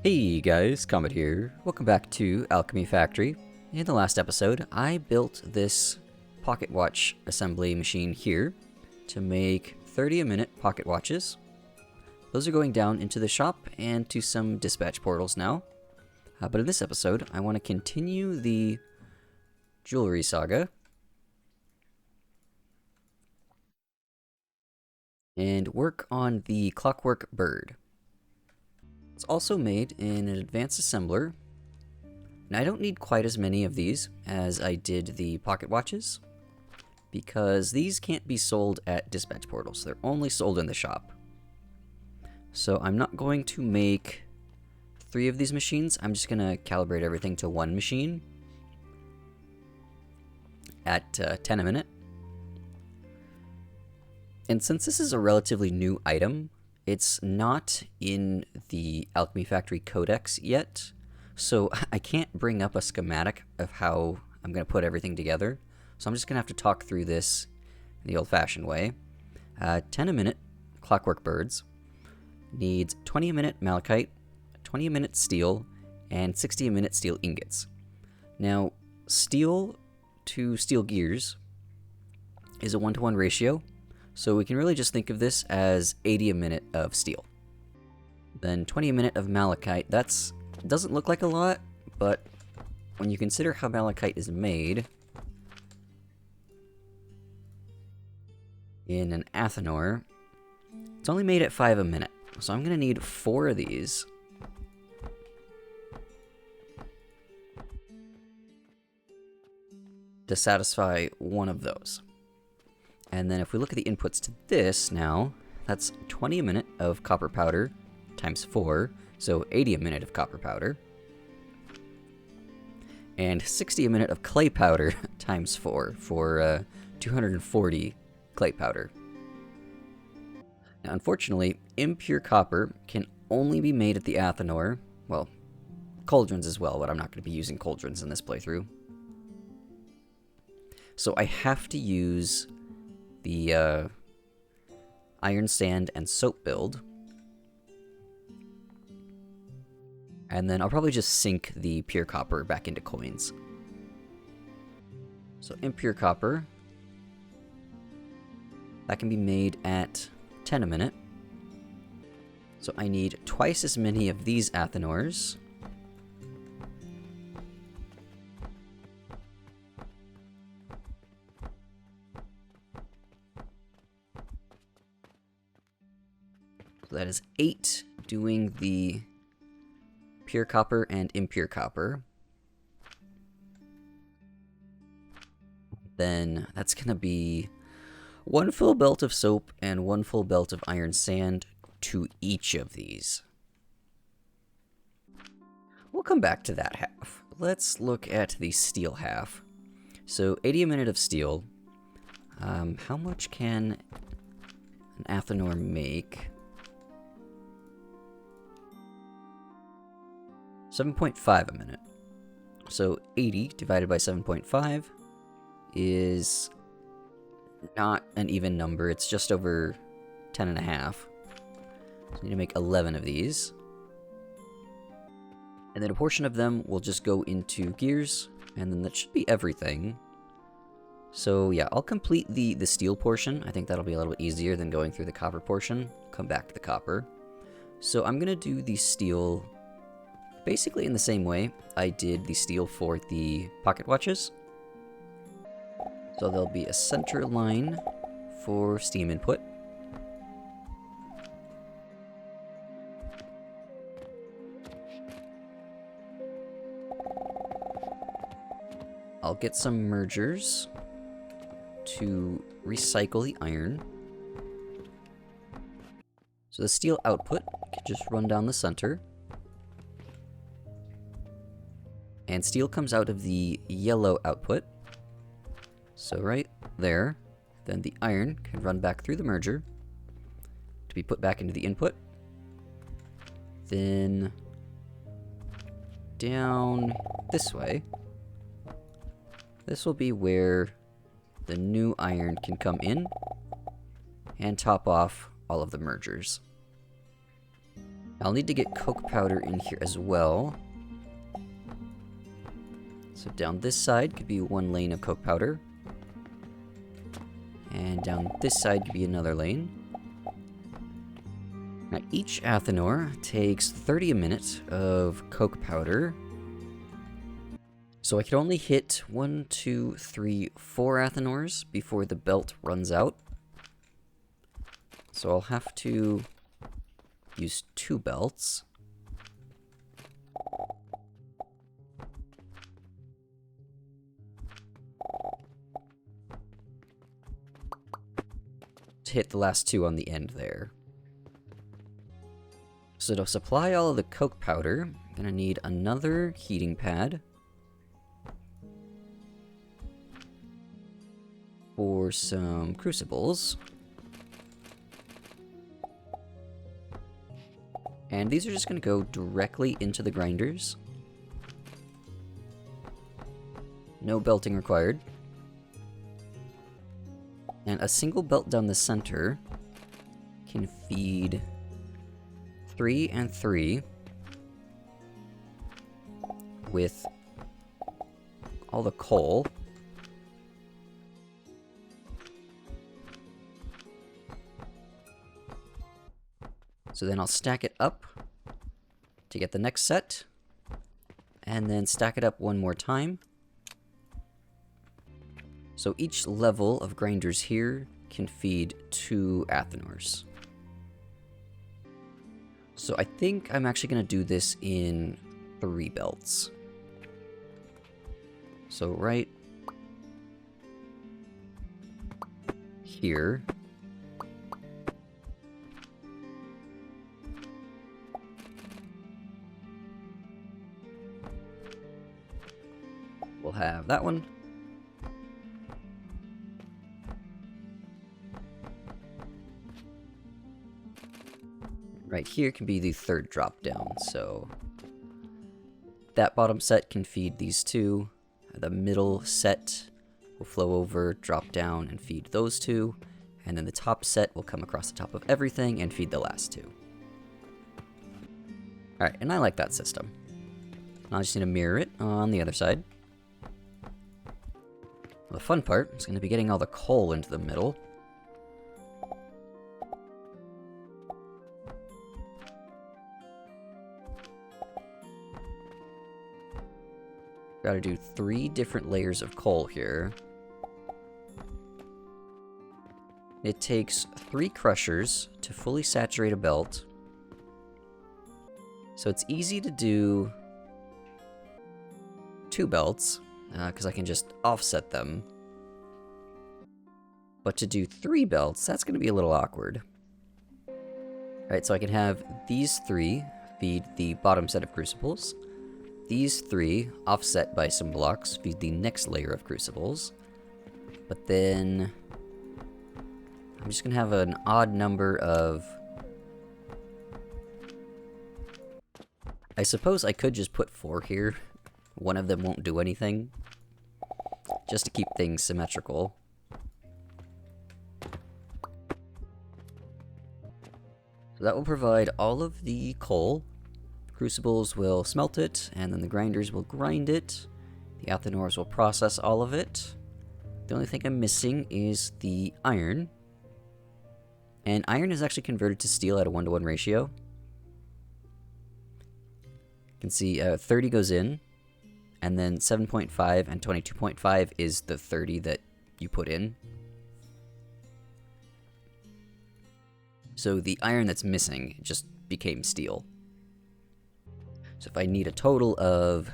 Hey guys, Comet here. Welcome back to Alchemy Factory. In the last episode, I built this pocket watch assembly machine here to make 30 a minute pocket watches. Those are going down into the shop and to some dispatch portals now. But in this episode, I want to continue the jewelry saga and work on the Clockwork Bird. It's also made in an advanced assembler. Now I don't need quite as many of these as I did the pocket watches, because these can't be sold at dispatch portals. They're only sold in the shop. So I'm not going to make 3 of these machines. I'm just going to calibrate everything to 1 machine at 10 a minute. And since this is a relatively new item, it's not in the Alchemy Factory Codex yet, so I can't bring up a schematic of how I'm going to put everything together. So I'm just going to have to talk through this the old-fashioned way. 10 a minute Clockwork Birds needs 20 a minute malachite, 20 a minute steel, and 60 a minute steel ingots. Now, steel to steel gears is a 1-to-1 ratio. So we can really just think of this as 80 a minute of steel. Then 20 a minute of malachite. Doesn't look like a lot, but when you consider how malachite is made in an Athanor, it's only made at 5 a minute. So I'm going to need 4 of these. To satisfy one of those. And then if we look at the inputs to this now, that's 20 a minute of copper powder times 4, so 80 a minute of copper powder. And 60 a minute of clay powder times 4 for 240 clay powder. Now unfortunately, impure copper can only be made at the Athanor. Well, cauldrons as well, but I'm not going to be using cauldrons in this playthrough. So I have to use the iron, sand, and soap build. And then I'll probably just sink the pure copper back into coins. So impure copper, that can be made at 10 a minute. So I need twice as many of these Athanors. So that is 8 doing the pure copper and impure copper. Then that's going to be 1 full belt of soap and 1 full belt of iron sand to each of these. We'll come back to that half. Let's look at the steel half. So 80 a minute of steel. How much can an Athanor make? 7.5 a minute. So 80 divided by 7.5 is not an even number. It's just over 10 and a half. So I need to make 11 of these. And then a portion of them will just go into gears, and then that should be everything. So yeah, I'll complete the steel portion. I think that'll be a little bit easier than going through the copper portion. Come back to the copper. So I'm going to do the steel basically in the same way I did the steel for the pocket watches. So there'll be a center line for steam input. I'll get some mergers to recycle the iron. So the steel output can just run down the center. And steel comes out of the yellow output. So right there. Then the iron can run back through the merger to be put back into the input. Then down this way. This will be where the new iron can come in and top off all of the mergers. I'll need to get coke powder in here as well. So down this side could be one lane of coke powder. And down this side could be another lane. Now each Athanor takes 30 a minute of coke powder. So I can only hit 1, 2, 3, 4 Athanors before the belt runs out. So I'll have to use 2 belts. To hit the last 2 on the end there. So to supply all of the coke powder, I'm gonna need another heating pad. For some crucibles. And these are just going to go directly into the grinders. No belting required. And a single belt down the center can feed 3 and 3 with all the coal. So then I'll stack it up to get the next set, and then stack it up one more time. So each level of grinders here can feed 2 Athanors. So I think I'm actually going to do this in 3 belts. So right here. We'll have that one. Right here can be the 3rd drop down, so that bottom set can feed these 2. The middle set will flow over, drop down, and feed those 2. And then the top set will come across the top of everything and feed the last 2. Alright, and I like that system. Now I just need to mirror it on the other side. The fun part is going to be getting all the coal into the middle. Gotta do 3 different layers of coal here. It takes 3 crushers to fully saturate a belt. So it's easy to do 2 belts, because I can just offset them. But to do 3 belts, that's going to be a little awkward. Alright, so I can have these 3 feed the bottom set of crucibles. These 3, offset by some blocks, feed the next layer of crucibles. But then I'm just going to have an odd number of... I suppose I could just put 4 here. One of them won't do anything. Just to keep things symmetrical. So that will provide all of the coal. Crucibles will smelt it, and then the grinders will grind it. The Athanors will process all of it. The only thing I'm missing is the iron. And iron is actually converted to steel at a 1-to-1 ratio. You can see 30 goes in, and then 7.5 and 22.5 is the 30 that you put in. So the iron that's missing just became steel. So if I need a total of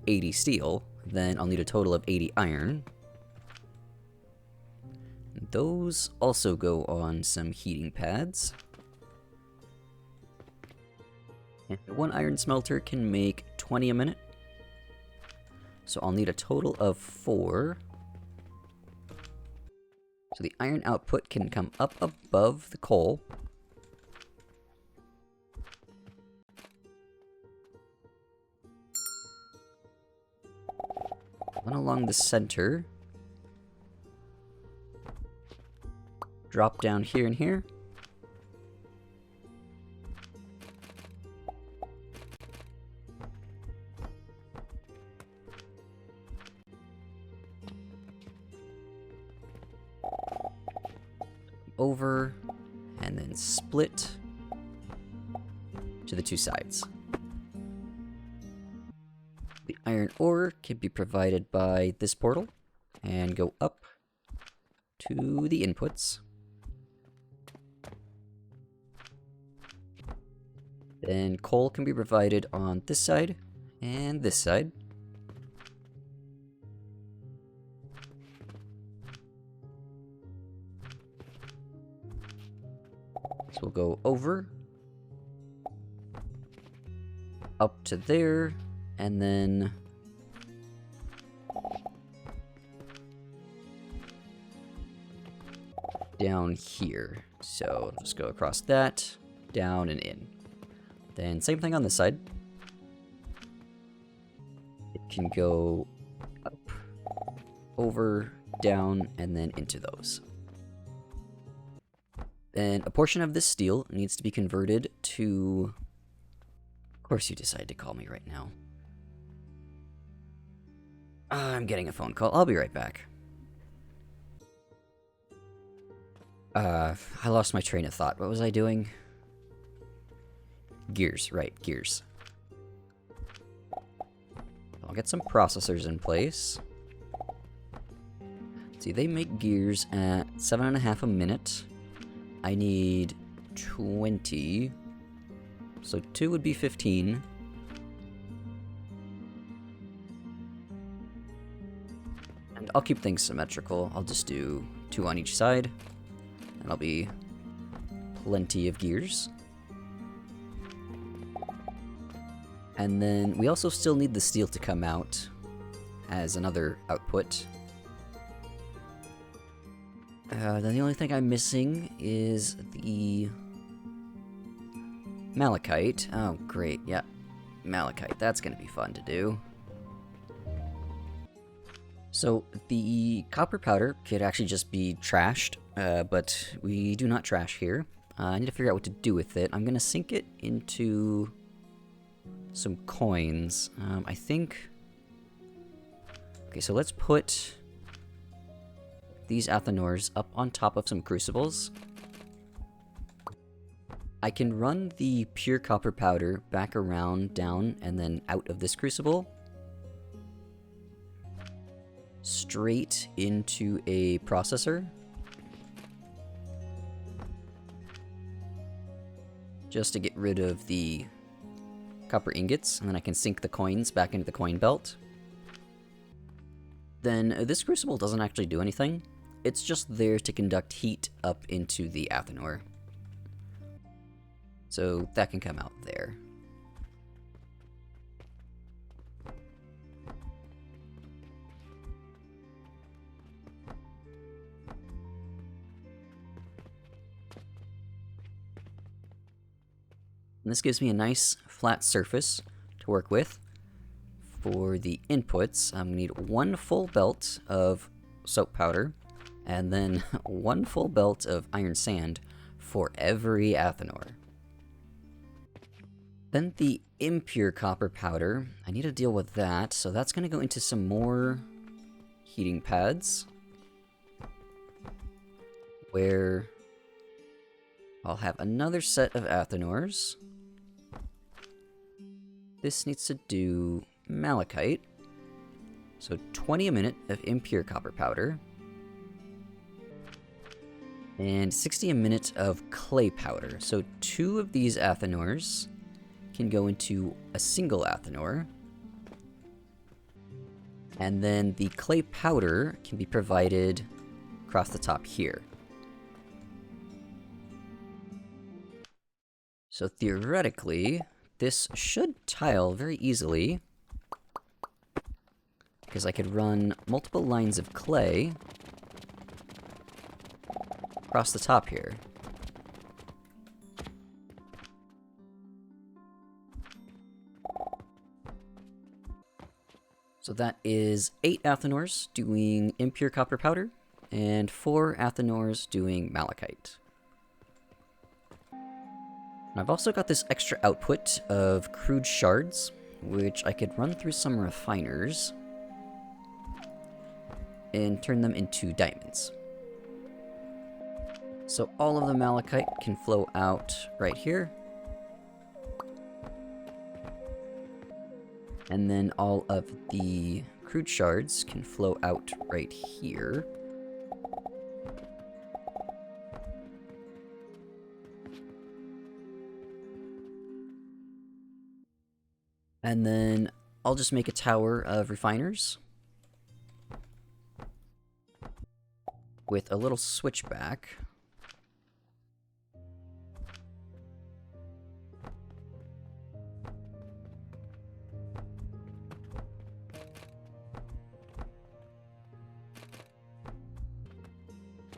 80 steel, then I'll need a total of 80 iron. Those also go on some heating pads. And one iron smelter can make 20 a minute. So I'll need a total of 4. So the iron output can come up above the coal. One along the center. Drop down here and here. over and then split to the two sides. The iron ore can be provided by this portal and go up to the inputs. Then coal can be provided on this side and this side. So we'll go over, up to there, and then down here. So just go across that, down and in. Then same thing on this side. It can go up, over, down, and then into those. Then a portion of this steel needs to be converted to... Of course you decide to call me right now. I'm getting a phone call. I'll be right back. I lost my train of thought. What was I doing? Gears, right, gears. I'll get some processors in place. See, they make gears at 7.5 a minute. I need 20. So 2 would be 15. And I'll keep things symmetrical. I'll just do 2 on each side. And I'll be plenty of gears. And then we also still need the steel to come out as another output. Then the only thing I'm missing is the malachite. Oh, great, yeah. Malachite, that's gonna be fun to do. So, the copper powder could actually just be trashed, but we do not trash here. I need to figure out what to do with it. I'm gonna sink it into some coins. I think... Okay, so let's put these Athanors up on top of some crucibles. I can run the pure copper powder back around, down, and then out of this crucible. Straight into a processor. Just to get rid of the copper ingots, and then I can sink the coins back into the coin belt. Then this crucible doesn't actually do anything. It's just there to conduct heat up into the Athanor. So that can come out there. And this gives me a nice flat surface to work with. For the inputs, I'm gonna need 1 full belt of soap powder, and then 1 full belt of iron sand for every Athanor. Then the impure copper powder, I need to deal with that, so that's gonna go into some more heating pads, where I'll have another set of Athanors. This needs to do malachite, so 20 a minute of impure copper powder, and 60 a minute of clay powder. So 2 of these Athanors can go into a single Athanor, and then the clay powder can be provided across the top here. So theoretically, this should tile very easily, because I could run multiple lines of clay across the top here. So that is 8 Athanors doing impure copper powder, and 4 Athanors doing malachite. And I've also got this extra output of crude shards, which I could run through some refiners and turn them into diamonds. So all of the malachite can flow out right here. And then all of the crude shards can flow out right here. And then I'll just make a tower of refiners with a little switchback.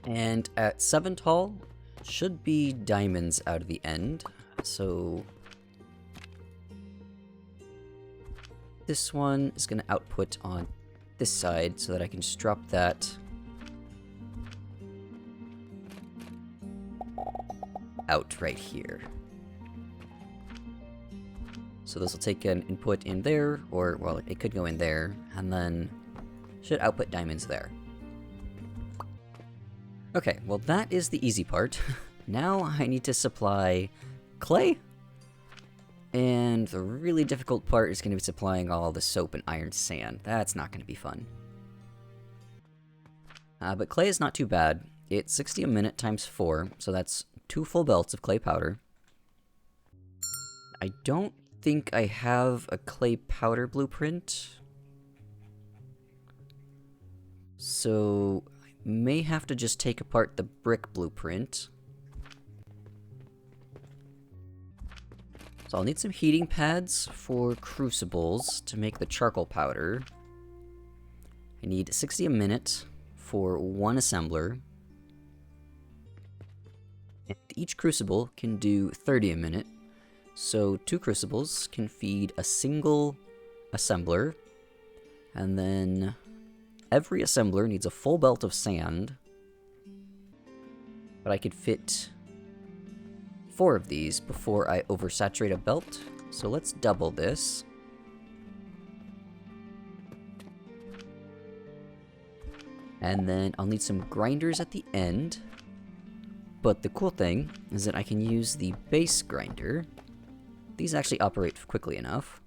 And at 7 tall, should be diamonds out of the end, so this one is going to output on this side so that I can just drop that out right here. So this will take an input in there, or, well, it could go in there, and then should output diamonds there. Okay, well that is the easy part. Now I need to supply clay, and the really difficult part is going to be supplying all the soap and iron sand. That's not going to be fun. But clay is not too bad. It's 60 a minute times 4, so that's 2 full belts of clay powder. I don't think I have a clay powder blueprint, so I may have to just take apart the brick blueprint. So I'll need some heating pads for crucibles to make the charcoal powder. I need 60 a minute for 1 assembler. And each crucible can do 30 a minute, so 2 crucibles can feed a single assembler, and then every assembler needs a full belt of sand, but I could fit 4 of these before I oversaturate a belt, so let's double this. And then I'll need some grinders at the end, but the cool thing is that I can use the base grinder. These actually operate quickly enough.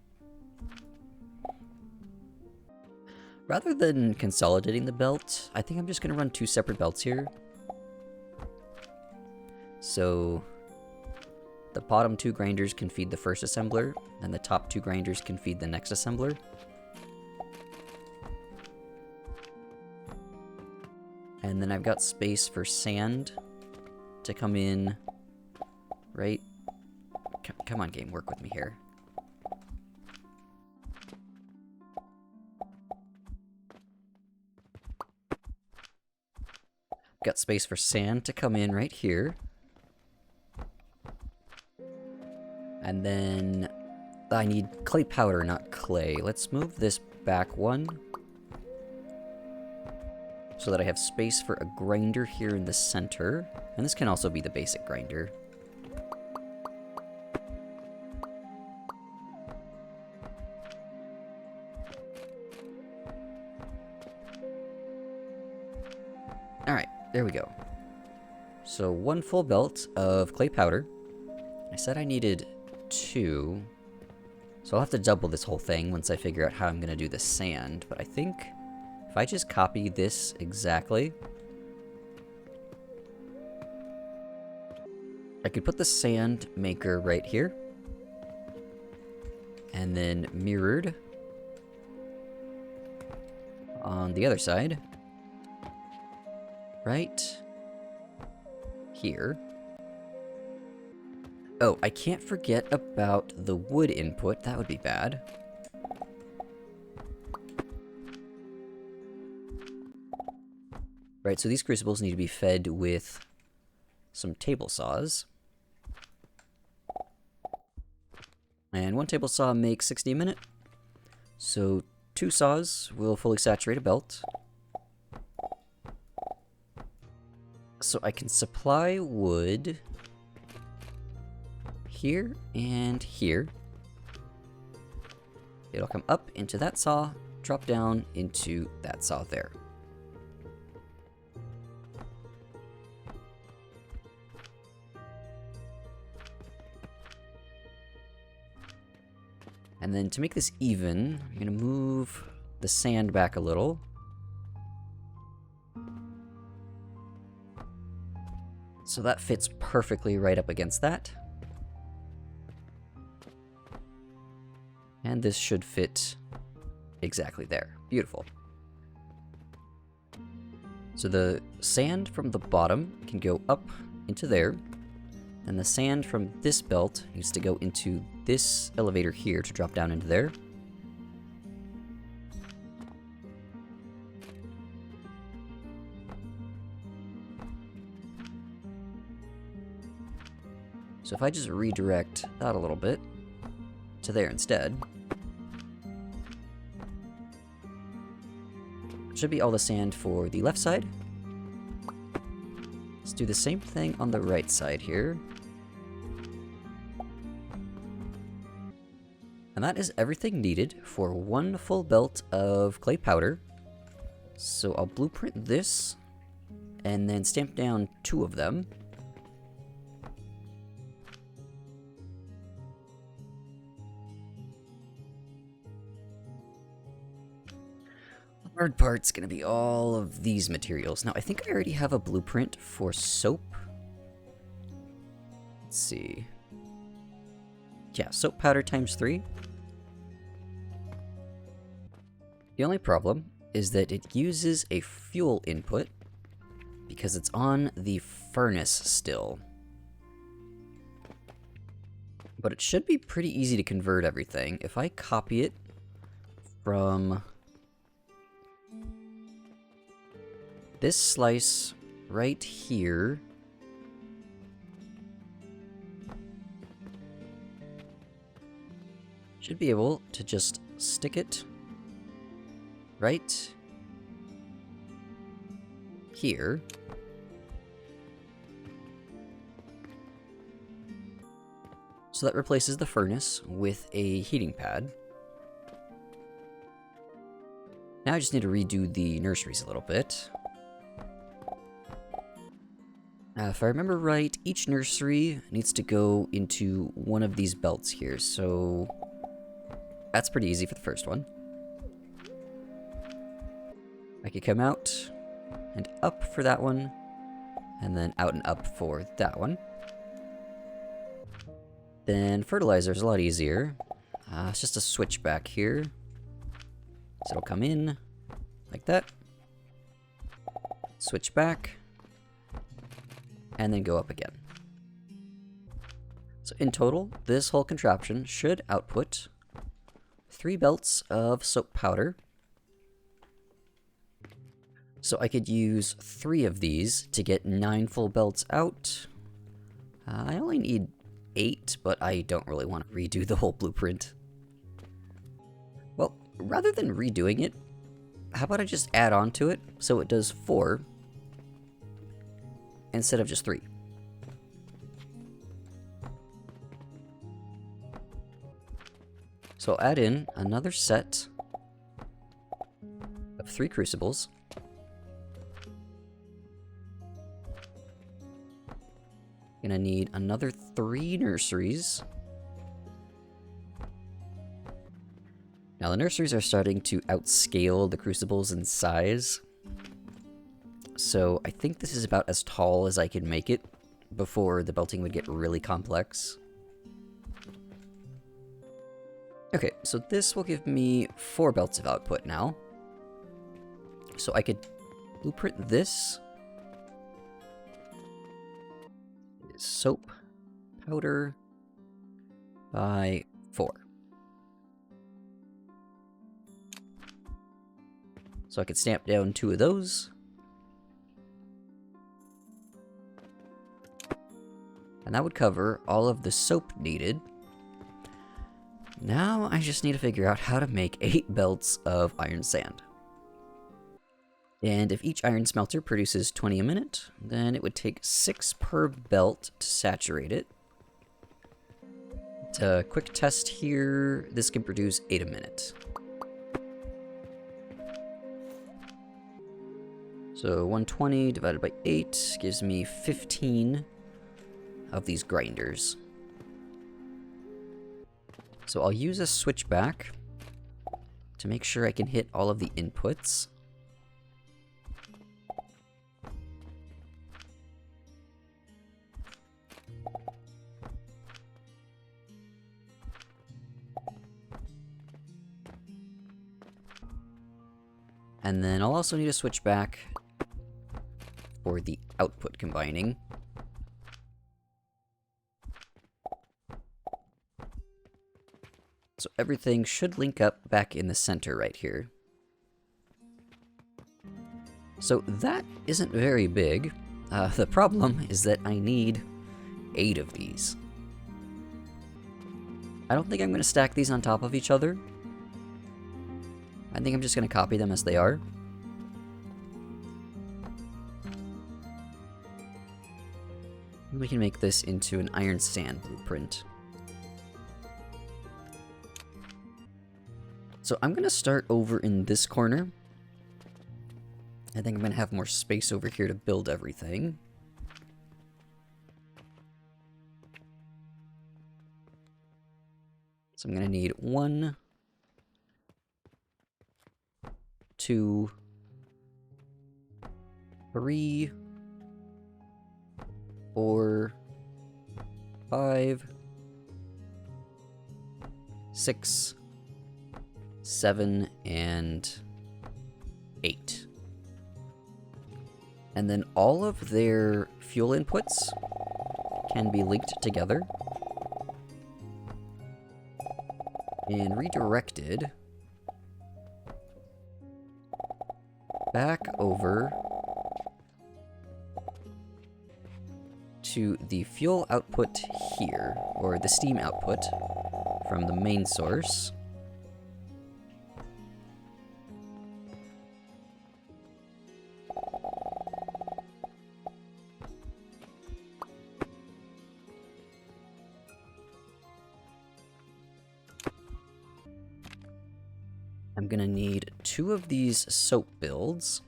Rather than consolidating the belt, I think I'm just going to run 2 separate belts here. So the bottom 2 grinders can feed the first assembler, and the top 2 grinders can feed the next assembler. And then I've got space for sand to come in right... Come on, game, work with me here. Got space for sand to come in right here. And then I need clay powder, not clay. Let's move this back 1 so that I have space for a grinder here in the center. And this can also be the basic grinder. Alright, there we go. So 1 full belt of clay powder. I said I needed 2. So I'll have to double this whole thing once I figure out how I'm going to do the sand. But I think if I just copy this exactly, I could put the sand maker right here. And then mirrored on the other side. Right here. Oh, I can't forget about the wood input. That would be bad. Right, so these crucibles need to be fed with some table saws. And 1 table saw makes 60 a minute. So 2 saws will fully saturate a belt. So I can supply wood here and here. It'll come up into that saw, drop down into that saw there. And then to make this even, I'm going to move the sand back a little. So that fits perfectly right up against that. And this should fit exactly there. Beautiful. So the sand from the bottom can go up into there, and the sand from this belt needs to go into this elevator here to drop down into there. So if I just redirect that a little bit to there instead, it should be all the sand for the left side. Let's do the same thing on the right side here. And that is everything needed for one full belt of clay powder. So I'll blueprint this and then stamp down 2 of them. The hard part's gonna be all of these materials. Now, I think I already have a blueprint for soap. Let's see. Yeah, soap powder times 3. The only problem is that it uses a fuel input because it's on the furnace still. But it should be pretty easy to convert everything. If I copy it from this slice right here, should be able to just stick it right here. So that replaces the furnace with a heating pad. Now I just need to redo the nurseries a little bit. If I remember right, each nursery needs to go into one of these belts here, so that's pretty easy for the first one. I could come out and up for that one, and then out and up for that one. Then fertilizer is a lot easier. It's just a switch back here. So it'll come in like that. Switch back. And then go up again. So in total, this whole contraption should output 3 belts of soap powder. So I could use 3 of these to get 9 full belts out. I only need 8, but I don't really want to redo the whole blueprint. Well, rather than redoing it, how about I just add on to it so it does 4 instead of just 3. So I'll add in another set of 3 crucibles. Gonna need another 3 nurseries. Now the nurseries are starting to outscale the crucibles in size. So I think this is about as tall as I can make it before the belting would get really complex. Okay, so this will give me 4 belts of output now. So I could blueprint this. Soap powder by 4. So I could stamp down 2 of those. And that would cover all of the soap needed. Now I just need to figure out how to make 8 belts of iron sand. And if each iron smelter produces 20 a minute, then it would take 6 per belt to saturate it. To quick test here, this can produce 8 a minute. So 120 divided by 8 gives me 15 of these grinders. So I'll use a switchback to make sure I can hit all of the inputs. And then I'll also need a switchback for the output combining. So everything should link up back in the center right here. So that isn't very big. The problem is that I need 8 of these. I don't think I'm going to stack these on top of each other. I think I'm just going to copy them as they are. We can make this into an iron sand blueprint. So I'm going to start over in this corner. I think I'm going to have more space over here to build everything. So I'm going to need 1, 2, 3, 4, 5, 6, 7, and 8. And then all of their fuel inputs can be linked together and redirected back over to the fuel output here, or the steam output from the main source. I'm gonna need 2 of these soap builds.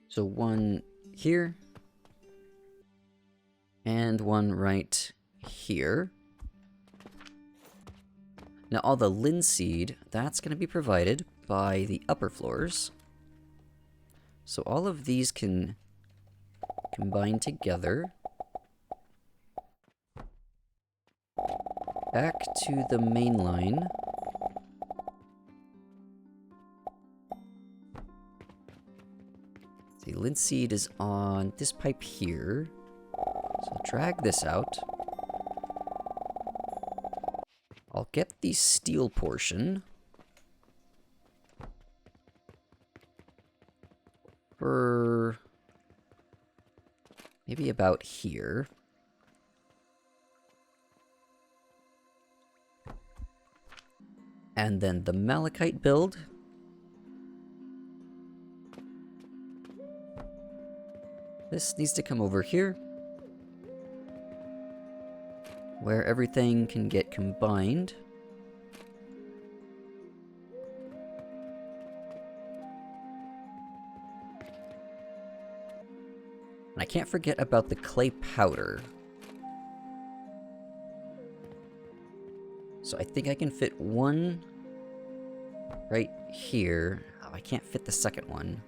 So 1 here, and 1 right here. Now all the linseed, that's gonna be provided by the upper floors. So all of these can combine together. Back to the main line. The linseed is on this pipe here. So I'll drag this out. I'll get the steel portion for maybe about here. And then the malachite build. This needs to come over here, where everything can get combined. And I can't forget about the clay powder. So I think I can fit 1 right here. Oh, I can't fit the second one.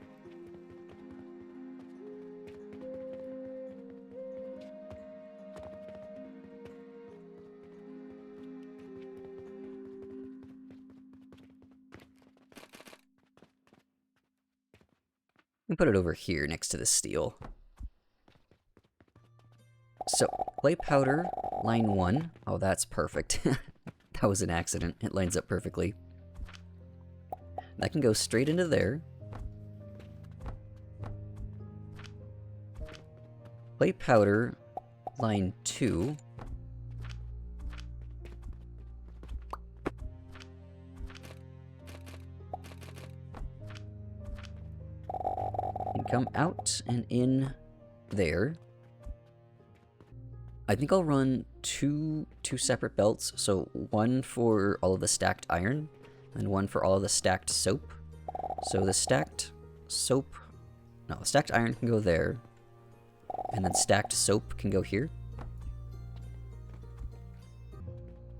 And put it over here next to the steel. So, clay powder, line 1. Oh, that's perfect. That was an accident. It lines up perfectly. That can go straight into there. Clay powder, line 2. Come out and in there. I think I'll run two separate belts, so 1 for all of the stacked iron, and 1 for all of the stacked soap. So the stacked soap, no, stacked iron can go there, and then stacked soap can go here.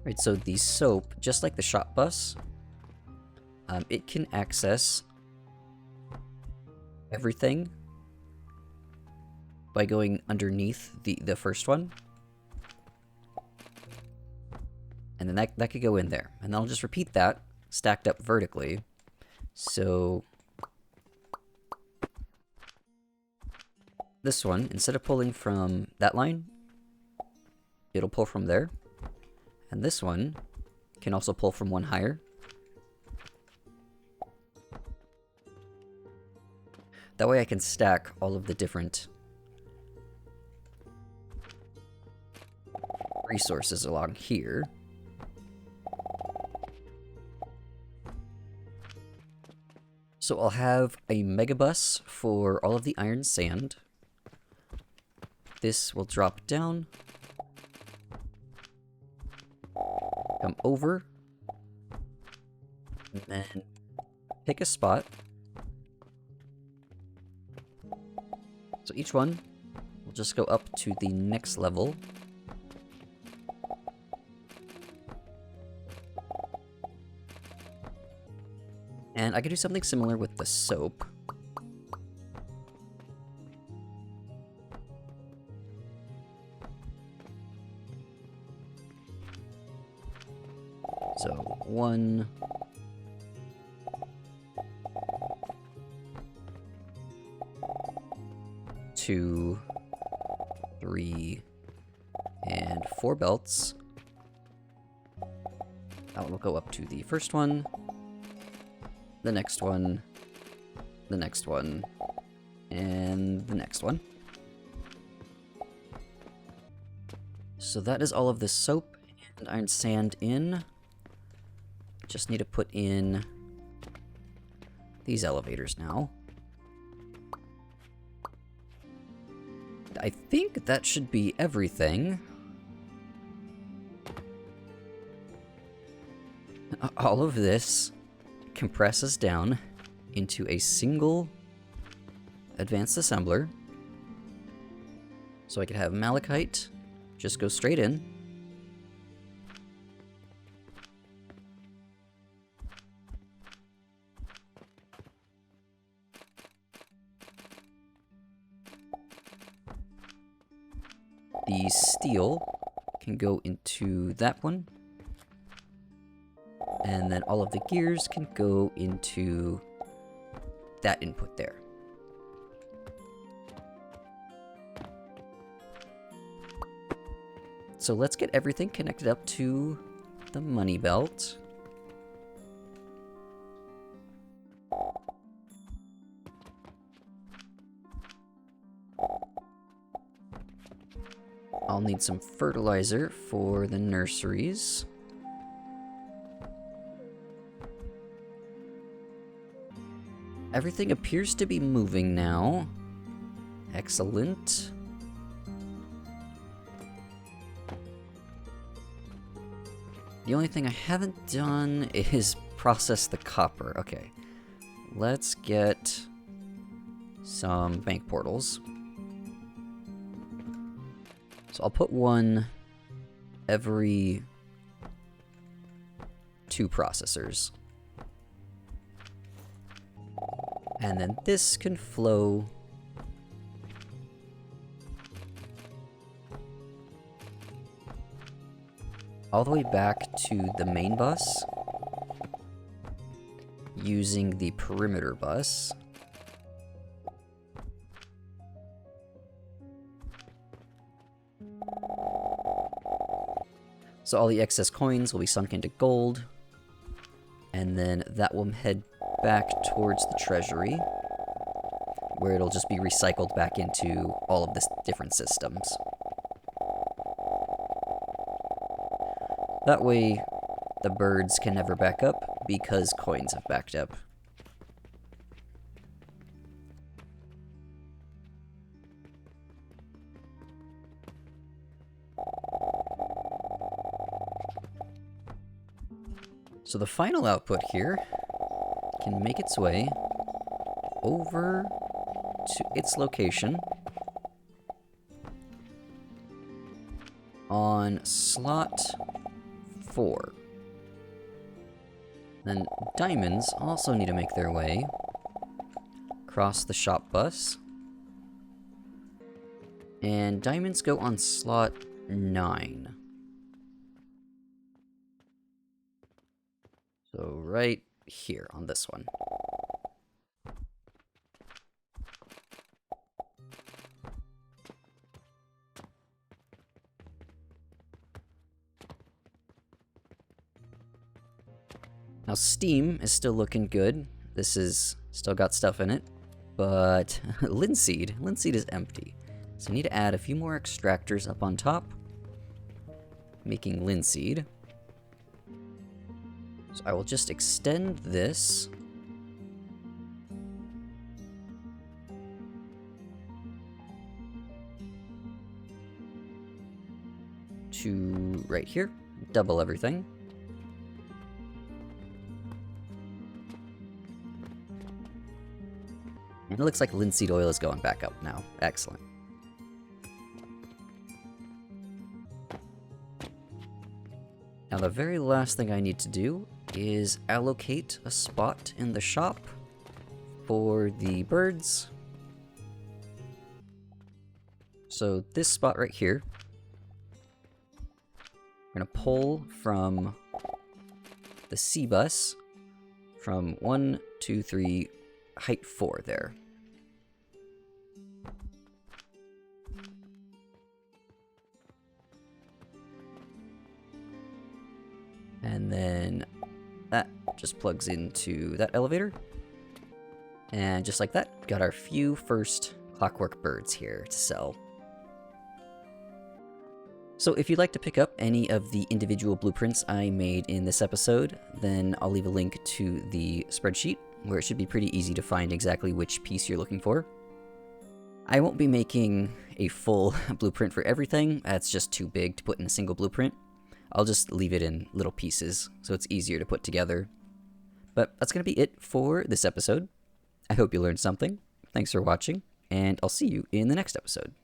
Right, so the soap, just like the shop bus, it can access everything by going underneath the first one. And then that could go in there. And then I'll just repeat that, stacked up vertically. So this one, instead of pulling from that line, it'll pull from there. And this one can also pull from one higher. That way I can stack all of the different resources along here. So I'll have a megabus for all of the iron sand. This will drop down, come over, and then pick a spot. So each one will just go up to the next level. And I could do something similar with the soap. So 1, 2, 3, and 4 belts. That will go up to the first one, the next one, the next one, and the next one. So that is all of the soap and iron sand in. Just need to put in these elevators now. I think that should be everything. All of this compresses down into a single advanced assembler. So I could have malachite just go straight in. The steel can go into that one. And then all of the gears can go into that input there. So let's get everything connected up to the money belt. I'll need some fertilizer for the nurseries. Everything appears to be moving now. Excellent. The only thing I haven't done is process the copper. Okay, let's get some bank portals. So I'll put one every 2 processors. And then this can flow all the way back to the main bus using the perimeter bus. So all the excess coins will be sunk into gold, and then that will head back towards the treasury, where it'll just be recycled back into all of the different systems. That way, the birds can never back up, because coins have backed up. So the final output here can make its way over to its location on slot 4. Then diamonds also need to make their way across the shop bus. And diamonds go on slot 9. So right here on this one. Now steam is still looking good. This is still got stuff in it, but linseed is empty. So I need to add a few more extractors up on top, making linseed. So I will just extend this to right here, double everything. And it looks like linseed oil is going back up now. Excellent. Now the very last thing I need to do is allocate a spot in the shop for the birds. So this spot right here, we're gonna pull from the C bus from 1, 2, 3, height 4 there. And then that just plugs into that elevator. And just like that, got our few first Clockwork Birds here to sell. So if you'd like to pick up any of the individual blueprints I made in this episode, then I'll leave a link to the spreadsheet, where it should be pretty easy to find exactly which piece you're looking for. I won't be making a full blueprint for everything, that's just too big to put in a single blueprint. I'll just leave it in little pieces, so it's easier to put together. But that's going to be it for this episode. I hope you learned something. Thanks for watching, and I'll see you in the next episode.